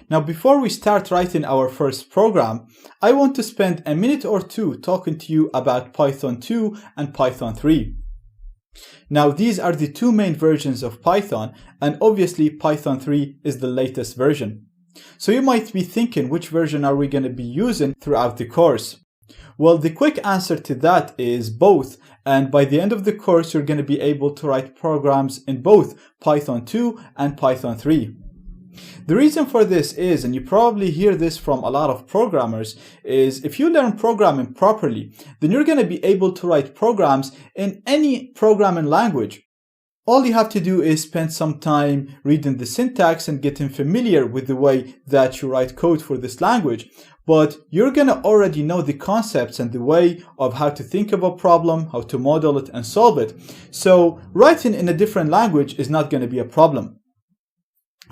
Now, before we start writing our first program, I want to spend a minute or two talking to you about Python 2 and Python 3. Now, these are the two main versions of Python, and obviously Python 3 is the latest version. So you might be thinking, which version are we going to be using throughout the course? Well, the quick answer to that is both, and by the end of the course, you're going to be able to write programs in both Python 2 and Python 3. The reason for this is, and you probably hear this from a lot of programmers, is if you learn programming properly, then you're going to be able to write programs in any programming language. All you have to do is spend some time reading the syntax and getting familiar with the way that you write code for this language. But you're going to already know the concepts and the way of how to think of a problem, how to model it and solve it. So writing in a different language is not going to be a problem.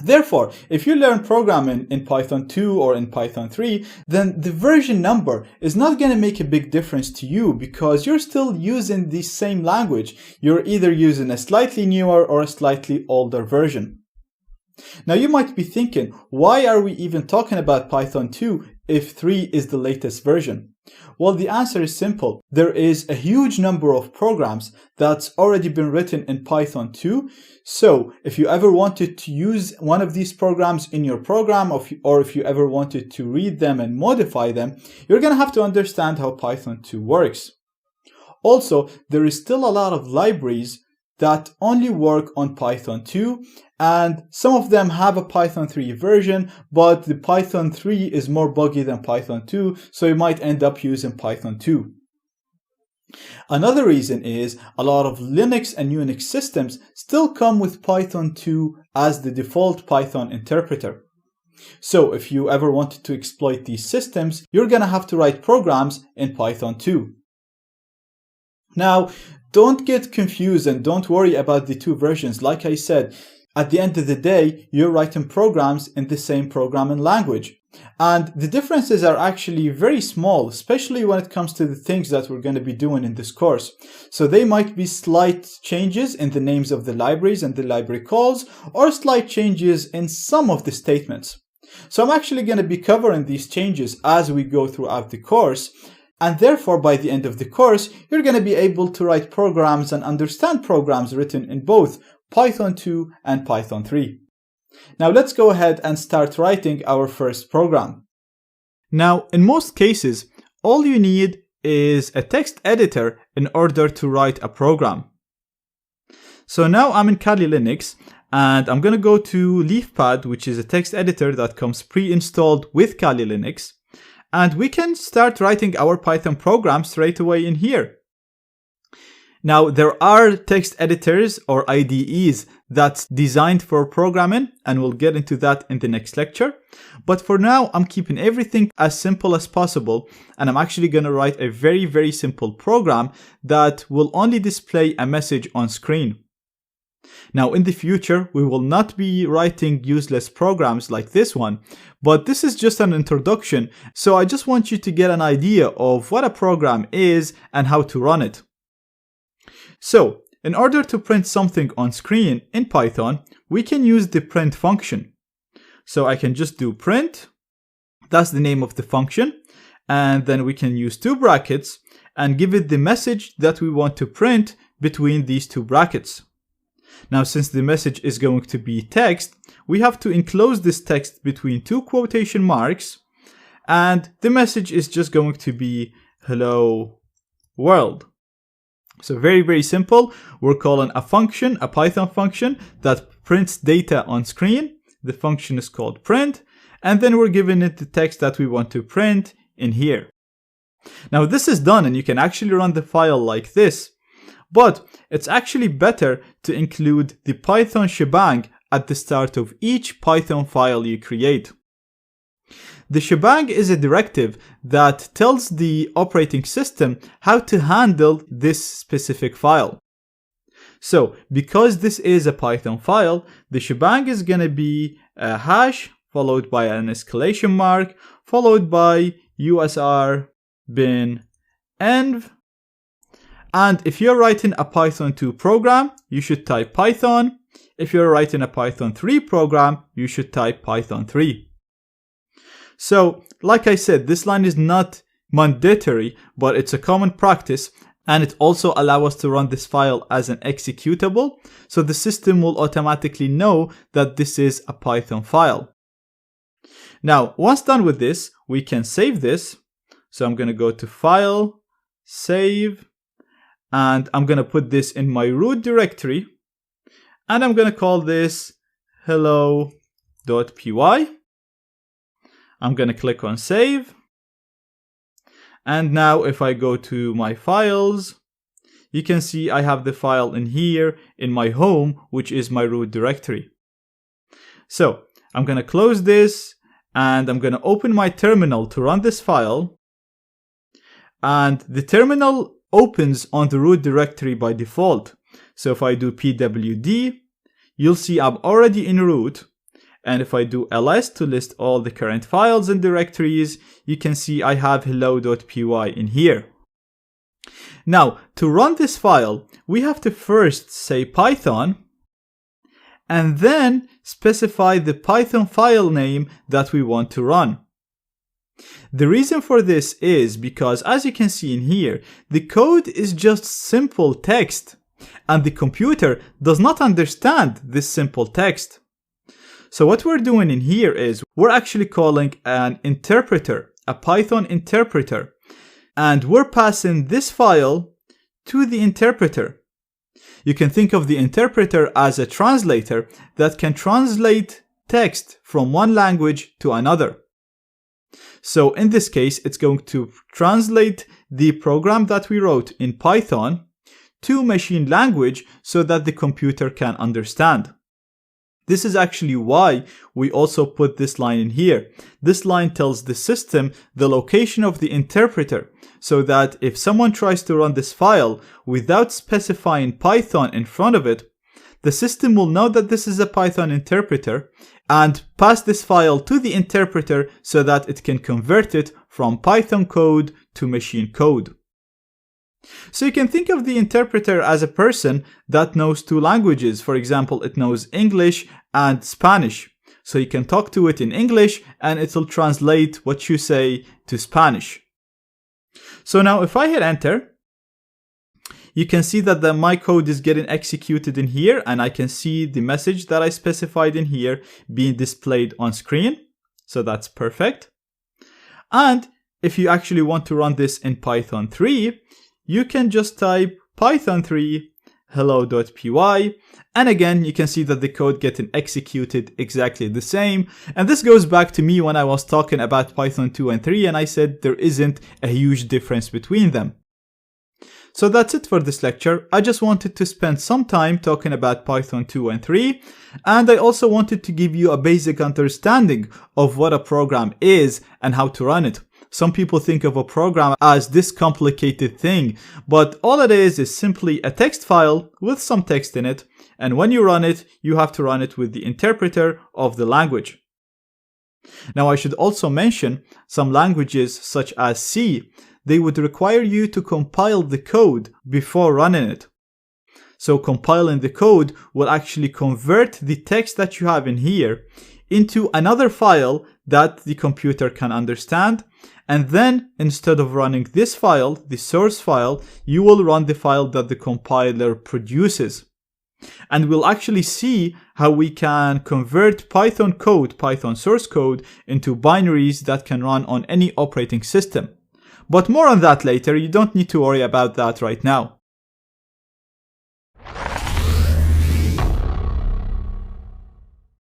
Therefore, if you learn programming in Python 2 or in Python 3, then the version number is not going to make a big difference to you because you're still using the same language. You're either using a slightly newer or a slightly older version. Now you might be thinking, why are we even talking about Python 2 if 3 is the latest version? Well, the answer is simple. There is a huge number of programs that's already been written in Python 2. So if you ever wanted to use one of these programs in your program, or if you ever wanted to read them and modify them, you're going to have to understand how Python 2 works. Also, there is still a lot of libraries that only work on Python 2, and some of them have a Python 3 version, but the Python 3 is more buggy than Python 2, so you might end up using Python 2. Another reason is a lot of Linux and Unix systems still come with Python 2 as the default Python interpreter. So if you ever wanted to exploit these systems, you're going to have to write programs in Python 2. Now, don't get confused and don't worry about the two versions. Like I said, at the end of the day, you're writing programs in the same programming language. And the differences are actually very small, especially when it comes to the things that we're going to be doing in this course. So they might be slight changes in the names of the libraries and the library calls, or slight changes in some of the statements. So I'm actually going to be covering these changes as we go throughout the course. And therefore, by the end of the course, you're going to be able to write programs and understand programs written in both Python 2 and Python 3. Now let's go ahead and start writing our first program. Now, in most cases, all you need is a text editor in order to write a program. So now I'm in Kali Linux, and I'm going to go to Leafpad, which is a text editor that comes pre-installed with Kali Linux. And we can start writing our Python program straight away in here. Now, there are text editors or IDEs that's designed for programming, and we'll get into that in the next lecture. But for now, I'm keeping everything as simple as possible, and I'm actually going to write a very, very simple program that will only display a message on screen. Now, in the future, we will not be writing useless programs like this one, but this is just an introduction, so I just want you to get an idea of what a program is and how to run it. So, in order to print something on screen in Python, we can use the print function. So I can just do print, that's the name of the function, and then we can use two brackets and give it the message that we want to print between these two brackets. Now, since the message is going to be text, we have to enclose this text between two quotation marks, and the message is just going to be hello world. So very, very simple. We're calling a function, a Python function that prints data on screen. The function is called print, and then we're giving it the text that we want to print in here. Now this is done, and you can actually run the file like this. But it's actually better to include the Python shebang at the start of each Python file you create. The shebang is a directive that tells the operating system how to handle this specific file. So, because this is a Python file, the shebang is going to be a hash followed by an escalation mark followed by usr bin env. And if you're writing a Python 2 program, you should type Python. If you're writing a Python 3 program, you should type Python 3. So, like I said, this line is not mandatory, but it's a common practice, and it also allows us to run this file as an executable, so the system will automatically know that this is a Python file. Now, once done with this, we can save this. So I'm going to go to File, Save, and I'm going to put this in my root directory, and I'm going to call this hello.py. I'm going to click on Save. And now if I go to my files, you can see I have the file in here in my home, which is my root directory. So I'm going to close this, and I'm going to open my terminal to run this file. And the terminal opens on the root directory by default. So if I do pwd, you'll see I'm already in root. And if I do ls to list all the current files and directories, you can see I have hello.py in here. Now, to run this file, we have to first say Python, and then specify the Python file name that we want to run. The reason for this is because, as you can see in here, the code is just simple text, and the computer does not understand this simple text. So what we're doing in here is we're actually calling an interpreter, a Python interpreter, and we're passing this file to the interpreter. You can think of the interpreter as a translator that can translate text from one language to another. So in this case, it's going to translate the program that we wrote in Python to machine language so that the computer can understand. This is actually why we also put this line in here. This line tells the system the location of the interpreter, so that if someone tries to run this file without specifying Python in front of it, the system will know that this is a Python interpreter and pass this file to the interpreter so that it can convert it from Python code to machine code. So you can think of the interpreter as a person that knows two languages. For example, it knows English and Spanish. So you can talk to it in English and it'll translate what you say to Spanish. So now if I hit enter, you can see that my code is getting executed in here, and I can see the message that I specified in here being displayed on screen. So that's perfect. And if you actually want to run this in Python 3, you can just type Python 3 hello.py, and again you can see that the code getting executed exactly the same. And this goes back to me when I was talking about Python 2 and 3, and I said there isn't a huge difference between them. So that's it for this lecture. I just wanted to spend some time talking about Python 2 and 3, and I also wanted to give you a basic understanding of what a program is and how to run it. Some people think of a program as this complicated thing, but all it is simply a text file with some text in it, and when you run it, you have to run it with the interpreter of the language. Now I should also mention some languages such as C, they would require you to compile the code before running it. So compiling the code will actually convert the text that you have in here into another file that the computer can understand. And then instead of running this file, the source file, you will run the file that the compiler produces. And we'll actually see how we can convert Python code, Python source code, into binaries that can run on any operating system. But more on that later, you don't need to worry about that right now.